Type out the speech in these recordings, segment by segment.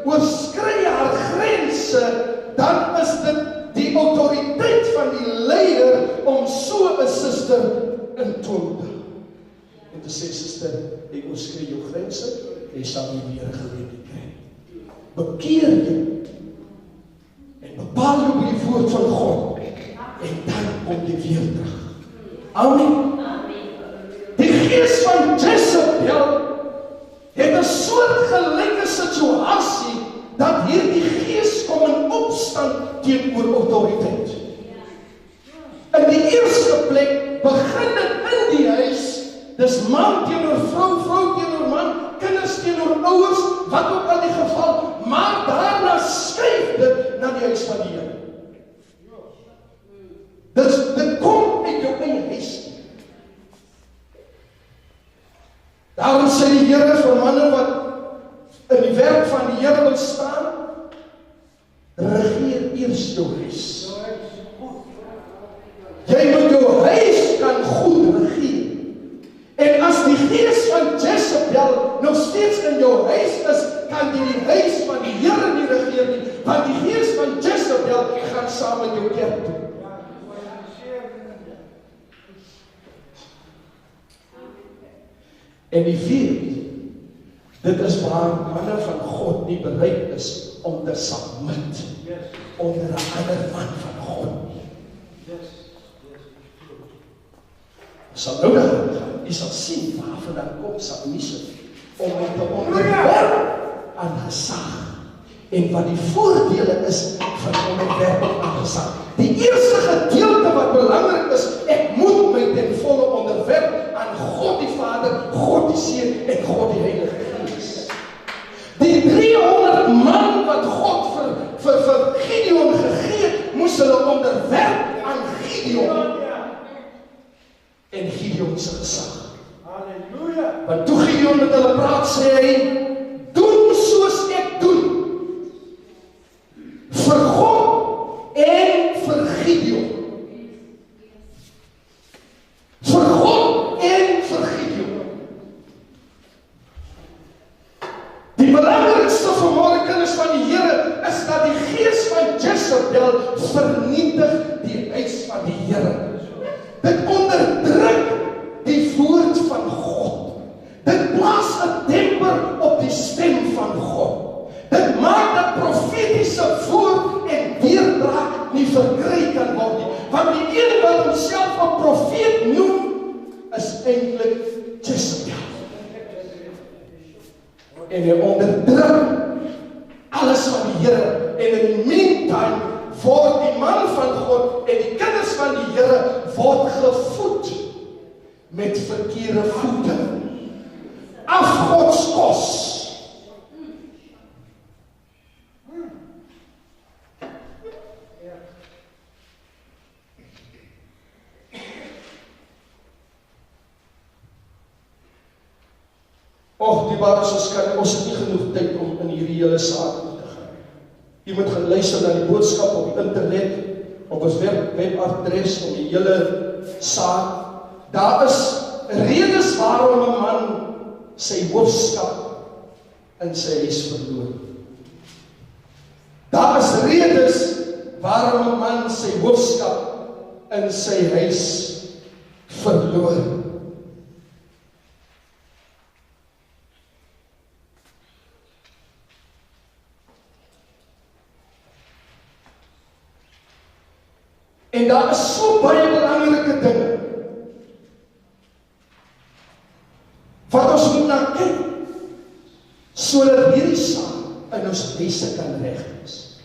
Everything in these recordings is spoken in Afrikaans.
oorskry haar grense, dan is dit die autoriteit van die leier om so 'n suster in toom te hou. En te sê, suster, jy oorskry jou grense, jy sal nie weer geleentheid kry. Bekeer jy en bepaal jou by die woord van God en dan kom jy weer terug. Amen. Die gees van Jezebel het 'n soortgelyke situasie dat hierdie gees kom in opstand teenoor autoriteit. In die eerste plek begin dit in die huis, dis man teenoor vrou, vrou teenoor man, kinders teenoor ouers, wat ook al die geval, maar daarna skuif dit na die huis van die Here. Dit kom uit jou eie huis. Daarom sê die Here vir manne wat in die werk van die Here wil staan, regeer eers jou huis. Jy moet jou huis kan goed regeer. En as die gees van Jezebel nog steeds in jou huis is, kan jy die huis van die Here nie regeer nie, want die gees van Jezebel gaan saam met jou kerk toe. En die vierde, dit is waar manne van God nie bereid is om te submit onder 'n ander man van God. Sal nou dan gaan, jy sal sien waarvan dan kom submissie, om my te onderwerp aan gesag, en wat die voordele is van onderwerping aan gesag. Die eerste gedeelte wat belangrik is, ek moet my ten volle onderwerp aan God die Vader, God die Seun en God die Heilige Gees. Die 300 man wat God vir Gideon gegee het, moes hulle onderwerp aan Gideon en Gideon se gesag. Halleluja! Want toe Gideon met hulle praat, sê hy, doen soos ek doen. Vir God en vir Gideon. Vir God en vir Gideon. Die belangrikste vanmôre kinders van die Here is dat die gees van Jezebel vernietig die huis van die Here. Dit onderdruk die woord van God. Dit plaas 'n demper op die stem van God. Dit maak dat profetiese woord en deurbraak nie verkry kan word nie. Want die een wat homself 'n profeet noem, is eintlik Jezebel. En hy onderdruk alles van die Here. En in die meantime word die man van God en die kinders van die Here word gevoed met verkeerde voete. Afgodskos. Och, die waar ons het nie genoeg tyd om in hierdie hele saak te gaan. Jy moet gaan luister na die boodskap op die internet, op ons webadres, om die hele saak. Daar is redes waarom 'n man sy hoofskap in sy huis verloor. Daar is redes waarom 'n man sy hoofskap in sy huis verloor. En daar is so baie belangrike dinge wat ons moet na kyk, sodat hierdie saak in ons huise kan reg is.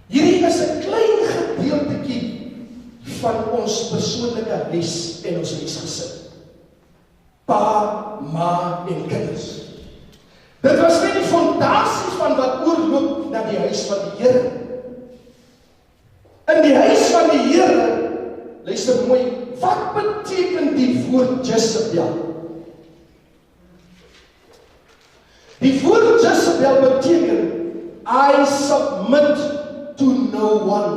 Hierdie is 'n klein gedeeltetjie van ons persoonlike huis en ons huisgesin. Pa, ma en kinders. Dit was net die fondasie van wat oorloop na die huis van die Here. In die huis van die Here, luister mooi, wat beteken die woord Jezebel? Die woord Jezebel beteken, I submit to no one.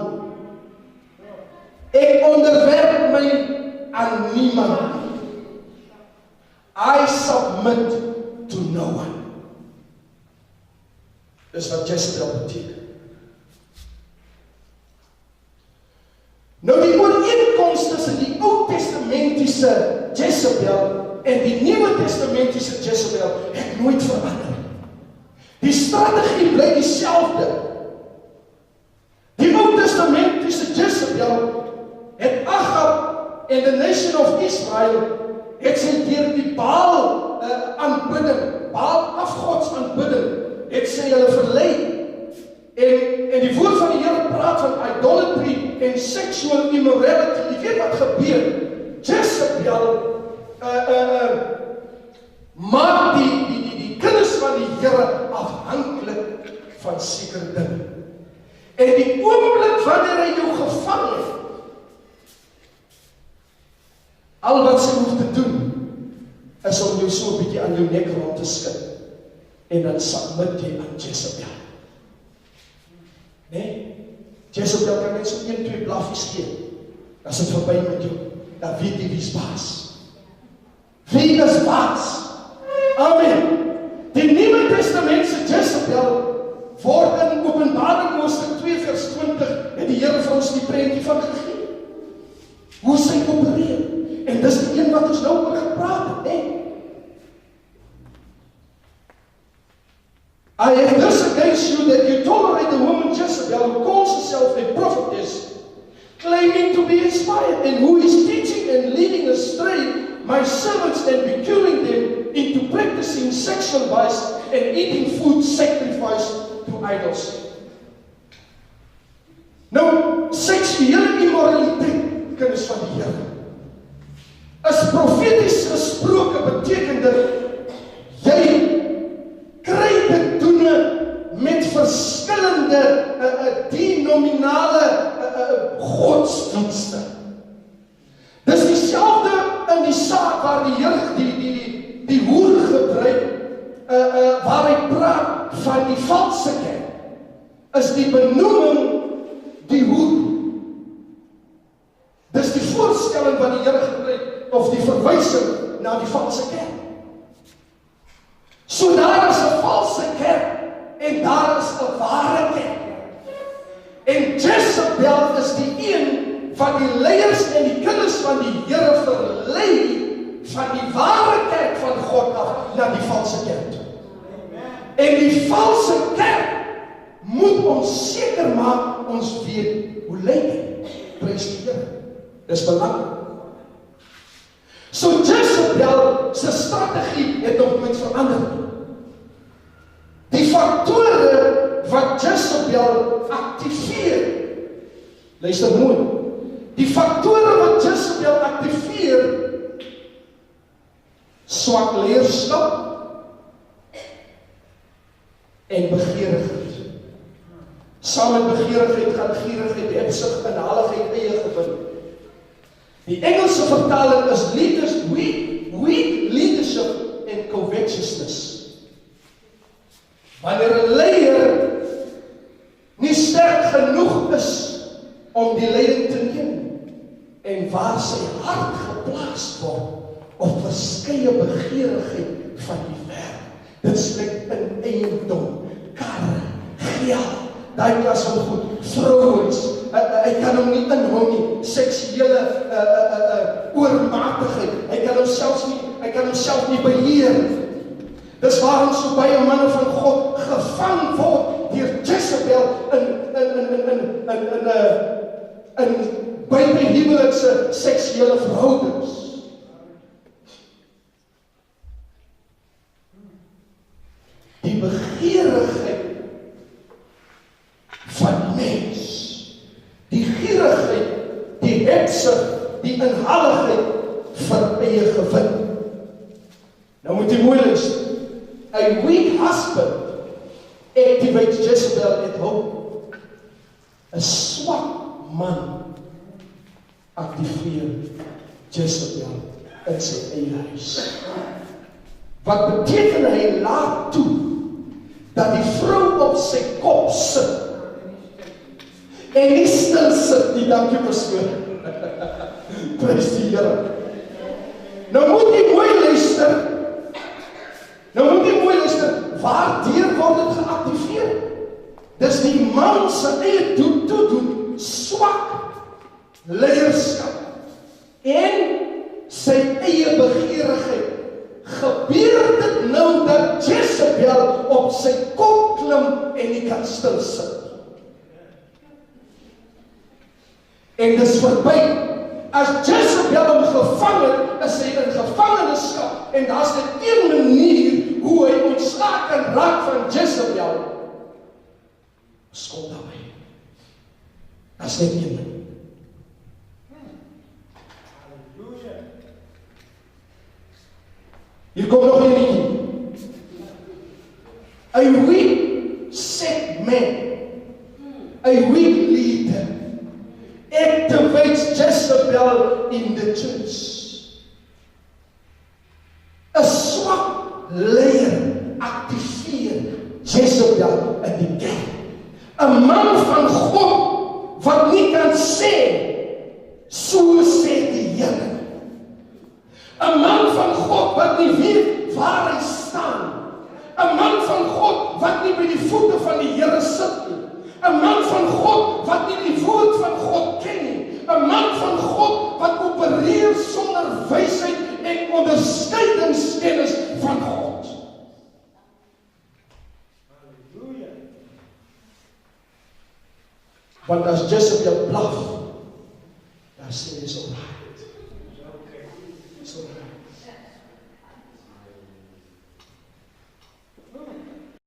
Ek onderwerp my aan niemand. I submit to no one. Dis wat Jezebel beteken. Nou die ooreenkoms tussen die Ou Testamentiese Jezebel en die Nuwe Testamentiese Jezebel het nooit verander. Die strategie bly dieselfde. Die Ou Testamentiese Jezebel het Ahab en the nation of Israel het sy deur die Baal aanbidding, Baal afgods aanbidding, het sy hulle verlei. En die woord van die Here praat van idolatry en sexual immorality. Jy weet wat gebeur? Jezebel maak die kinders van die Here afhanklik van sekere dinge. En die oomblik wanneer hy jou gevang het, al wat sy hoef te doen, is om jou so 'n bietjie aan jou nek rond te skud. En dan submit jy aan Jezebel. Nee? Jezebel kan net so 1-2 blaffies gee. Dan is dit verby met jou. Dan weet jy wie's baas. Wie is baas? Amen. Die Nuwe Testamentse Jezebel word in Openbaring hoofstuk 2 vers 20 en die Here vir ons die prentjie van gegee. Hoe sy opereer. En dis die een wat ons nou oor gepraat het, nee? I have this against you that you tolerate the woman Jezebel who calls herself a prophetess, claiming to be inspired, and who is teaching and leading astray my servants and beguiling them into practicing sexual vice and eating food sacrificed to idols. Nou, seksuele immoraliteit, kinders van die Here, is profeties gesproke beteken dat jy kry te doen met verskillende denominale godsdienste. Dis dieselfde in die saak waar die Here die hoer gebruik, waar hy praat van die valse kerk, is die benoeming die hoer. Dis die voorstelling wat die Here gebruik, of die verwysing na die valse kerk. So daar is 'n valse kerk en daar is 'n ware kerk. En Jezebel is die een wat die leiers en die kinders van die Here verlei van die ware kerk van God af na die valse kerk toe. En die valse kerk moet ons seker maak ons weet hoe lyk dit. Prys die Here. Dis belangrik. So Jezebel se strategie het nog nooit verander. Die faktore wat Jezebel aktiveer, luister mooi, die faktore wat Jezebel aktiveer, swak leierskap en begeerigheid. Saam met begeerigheid gaan gierigheid, hebsug, inhaligheid, eie gewin. Die Engelse vertaling is weak leadership and covetousness. Wanneer 'n leier nie sterk genoeg is om die leiding te neem en waar sy hart geplaas word op verskeie begeerigheid van die wêreld. Dit sluit in eiendom, karre, geld, daai klas van goed, vrouens. Hy kan hom nie inhou nie, seksuele oormatigheid. Hy kan homself nie beheer. Dis waarom so baie manne van God gevang word deur Jezebel in buitehuwelikse seksuele verhoudings. Die begeerigheid van mens, die gierigheid, die hebsug, die inhaligheid vir eie gewin. Nou moet jy mooi luister. A weak husband activates Jezebel at home. 'n swak man aktiveer Jezebel in sy eie huis. Wat beteken hy laat toe dat die vrou op sy kop sit en nie stil sit nie, dankie persoon. Prys die Here. Nou moet jy mooi luister, waardeur word dit geaktiveer. Dis die man se eie toedoen, swak leierskap en sy eie begeerigheid. Gebeur dit nou dat Jezebel op sy kop klim en nie kan stil sit. En dis verby. As Jezebel hom gevang het, is hy in gevangenskap. En daar's net een manier hoe hy ontslaak kan raak van Jezebel. Skop daarby. Daar's net een manier. Hier kom nog een liedjie. A weak set man, a weak leader, activates Jezebel in the church. 'n swak leier aktiveer Jezebel in die kerk. 'n man van God wat nie kan sê, so sê die Here. 'n man van God wat nie weet waar hy staan. 'n man van God wat nie by die voete van die Here sit nie. 'n man van God wat nie die woord van God ken nie. 'n man van God wat opereer sonder wysheid en onderskeidingskennis van God. Halleluja. Want as Jezebel blaf, dan sê hy so right. So